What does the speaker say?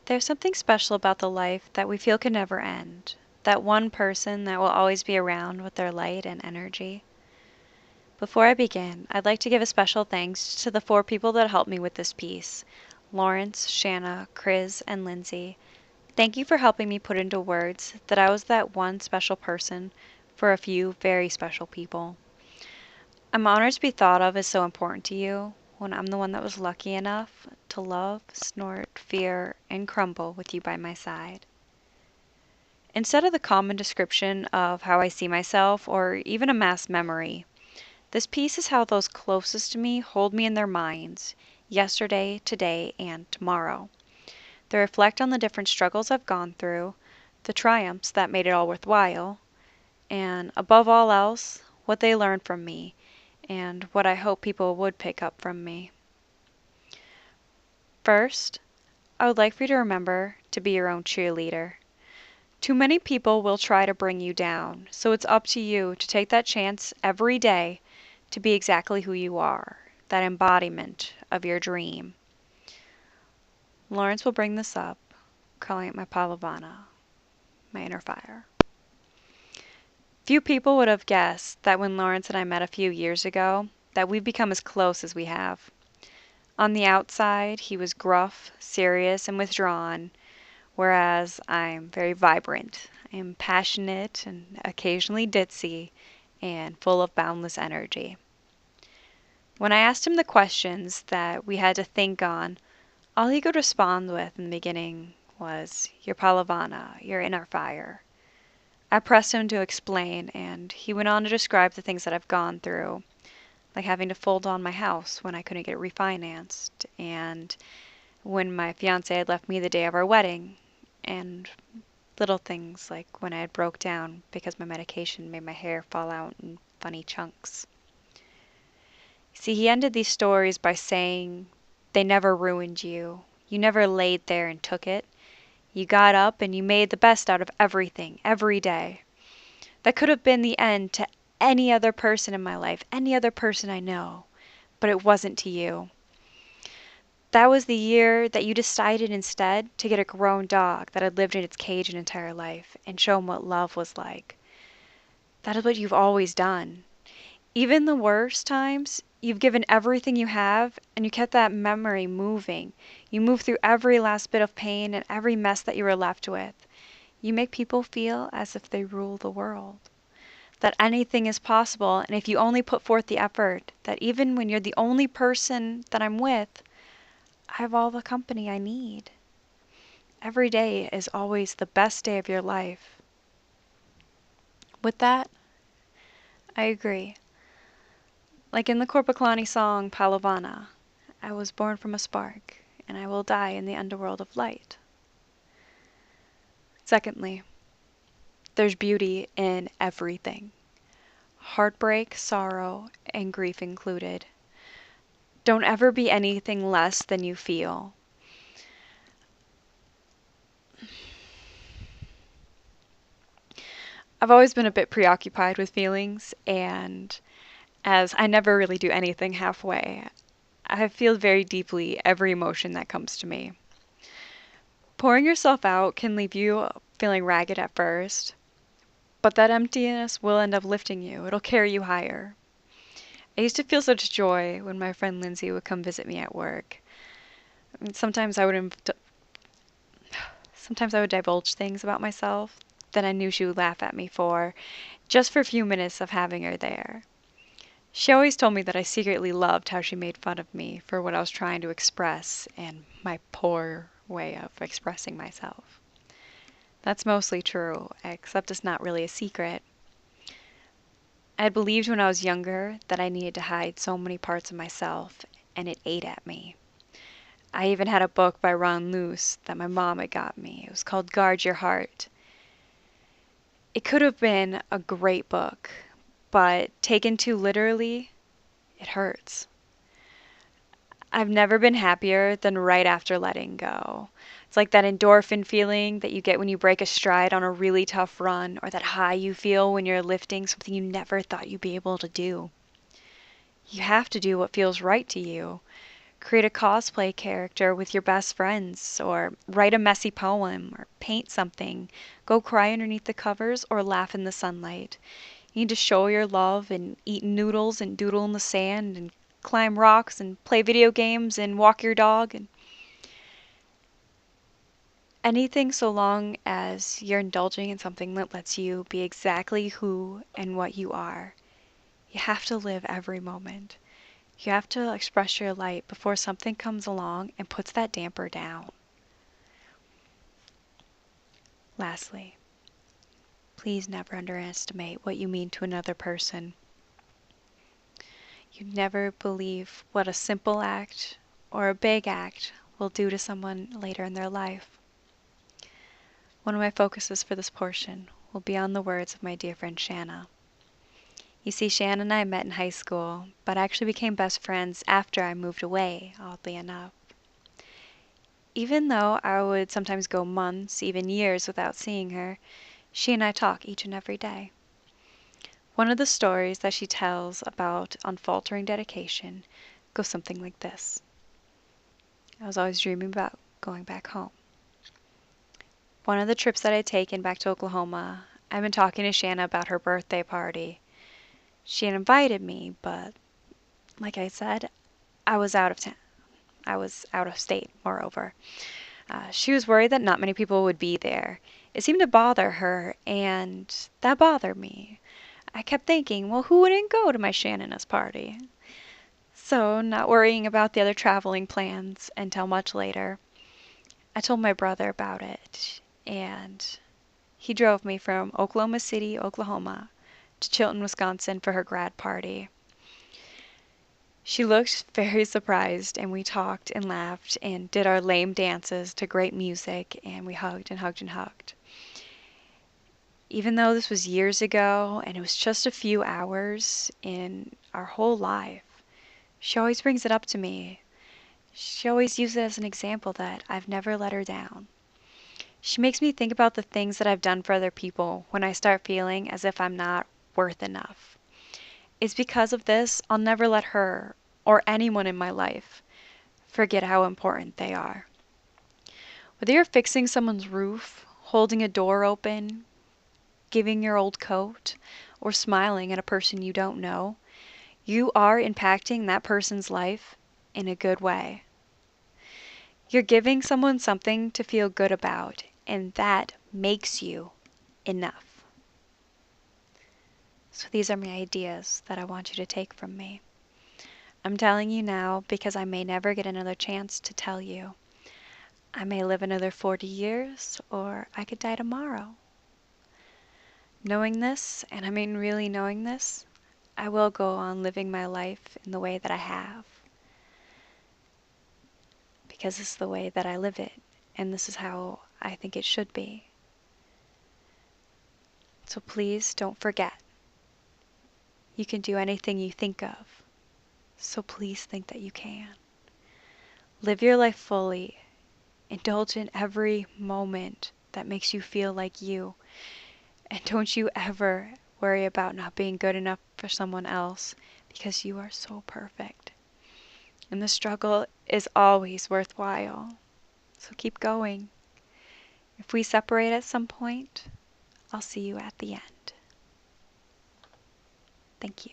There's something special about the life that we feel can never end. That one person that will always be around with their light and energy. Before I begin, I'd like to give a special thanks to the 4 people that helped me with this piece: Lawrence, Shanna, Chris, and Lindsay. Thank you for helping me put into words that I was that one special person for a few very special people. I'm honored to be thought of as so important to you when I'm the one that was lucky enough to love, snort, fear, and crumble with you by my side. Instead of the common description of how I see myself or even a mass memory, this piece is how those closest to me hold me in their minds, yesterday, today, and tomorrow. They reflect on the different struggles I've gone through, the triumphs that made it all worthwhile, and above all else, what they learned from me, and what I hope people would pick up from me. First, I would like for you to remember to be your own cheerleader. Too many people will try to bring you down, so it's up to you to take that chance every day to be exactly who you are, that embodiment of your dream. Lawrence will bring this up, calling it my Palavana, my inner fire. Few people would have guessed that when Lawrence and I met a few years ago, that we've become as close as we have. On the outside, he was gruff, serious, and withdrawn, whereas I'm very vibrant. I am passionate and occasionally ditzy and full of boundless energy. When I asked him the questions that we had to think on, all he could respond with in the beginning was, "Your Palavana, your inner fire." I pressed him to explain, and he went on to describe the things that I've gone through, like having to fold on my house when I couldn't get it refinanced, and when my fiance had left me the day of our wedding, and little things like when I had broke down because my medication made my hair fall out in funny chunks. See, he ended these stories by saying, "They never ruined you. You never laid there and took it. You got up and you made the best out of everything, every day. That could have been the end to any other person in my life, any other person I know, but it wasn't to you. That was the year that you decided instead to get a grown dog that had lived in its cage an entire life and show him what love was like. That is what you've always done. Even the worst times, you've given everything you have and you kept that memory moving. You moved through every last bit of pain and every mess that you were left with. You make people feel as if they rule the world. That anything is possible, and if you only put forth the effort, that even when you're the only person that I'm with, I have all the company I need. Every day is always the best day of your life." With that, I agree. Like in the Korpiklani song Palavana, I was born from a spark, and I will die in the underworld of light. Secondly, there's beauty in everything. Heartbreak, sorrow, and grief included. Don't ever be anything less than you feel. I've always been a bit preoccupied with feelings, and as I never really do anything halfway, I feel very deeply every emotion that comes to me. Pouring yourself out can leave you feeling ragged at first, but that emptiness will end up lifting you. It'll carry you higher. I used to feel such joy when my friend Lindsay would come visit me at work. I mean, sometimes I would divulge things about myself that I knew she would laugh at me for, just for a few minutes of having her there. She always told me that I secretly loved how she made fun of me for what I was trying to express and my poor way of expressing myself. That's mostly true, except it's not really a secret. I had believed when I was younger that I needed to hide so many parts of myself, and it ate at me. I even had a book by Ron Luce that my mom had got me. It was called Guard Your Heart. It could have been a great book, but taken too literally, it hurts. I've never been happier than right after letting go. It's like that endorphin feeling that you get when you break a stride on a really tough run, or that high you feel when you're lifting something you never thought you'd be able to do. You have to do what feels right to you. Create a cosplay character with your best friends, or write a messy poem, or paint something. Go cry underneath the covers, or laugh in the sunlight. You need to show your love and eat noodles and doodle in the sand and climb rocks and play video games and walk your dog and anything so long as you're indulging in something that lets you be exactly who and what you are. You have to live every moment. You have to express your light before something comes along and puts that damper down. Lastly, please never underestimate what you mean to another person. You never believe what a simple act or a big act will do to someone later in their life. One of my focuses for this portion will be on the words of my dear friend Shanna. You see, Shanna and I met in high school, but actually became best friends after I moved away, oddly enough. Even though I would sometimes go months, even years without seeing her, she and I talk each and every day. One of the stories that she tells about unfaltering dedication goes something like this. I was always dreaming about going back home. One of the trips that I'd taken back to Oklahoma, I've been talking to Shanna about her birthday party. She had invited me, but like I said, I was out of town. I was out of state, moreover. She was worried that not many people would be there. It seemed to bother her, and that bothered me. I kept thinking, well, who wouldn't go to my Shanna's party? So, not worrying about the other traveling plans until much later, I told my brother about it, and he drove me from Oklahoma City, Oklahoma, to Chilton, Wisconsin for her grad party. She looked very surprised, and we talked and laughed and did our lame dances to great music, and we hugged and hugged and hugged. Even though this was years ago and it was just a few hours in our whole life, she always brings it up to me. She always uses it as an example that I've never let her down. She makes me think about the things that I've done for other people when I start feeling as if I'm not worth enough. It's because of this I'll never let her or anyone in my life forget how important they are. Whether you're fixing someone's roof, holding a door open, giving your old coat, or smiling at a person you don't know, you are impacting that person's life in a good way. You're giving someone something to feel good about, and that makes you enough. So these are my ideas that I want you to take from me. I'm telling you now because I may never get another chance to tell you. I may live another 40 years, or I could die tomorrow. Knowing this, and I mean really knowing this, I will go on living my life in the way that I have. Because it's the way that I live it, and this is how I think it should be. So please don't forget. You can do anything you think of. So please think that you can. Live your life fully. Indulge in every moment that makes you feel like you. And don't you ever worry about not being good enough for someone else, because you are so perfect. And the struggle is always worthwhile. So keep going. If we separate at some point, I'll see you at the end. Thank you.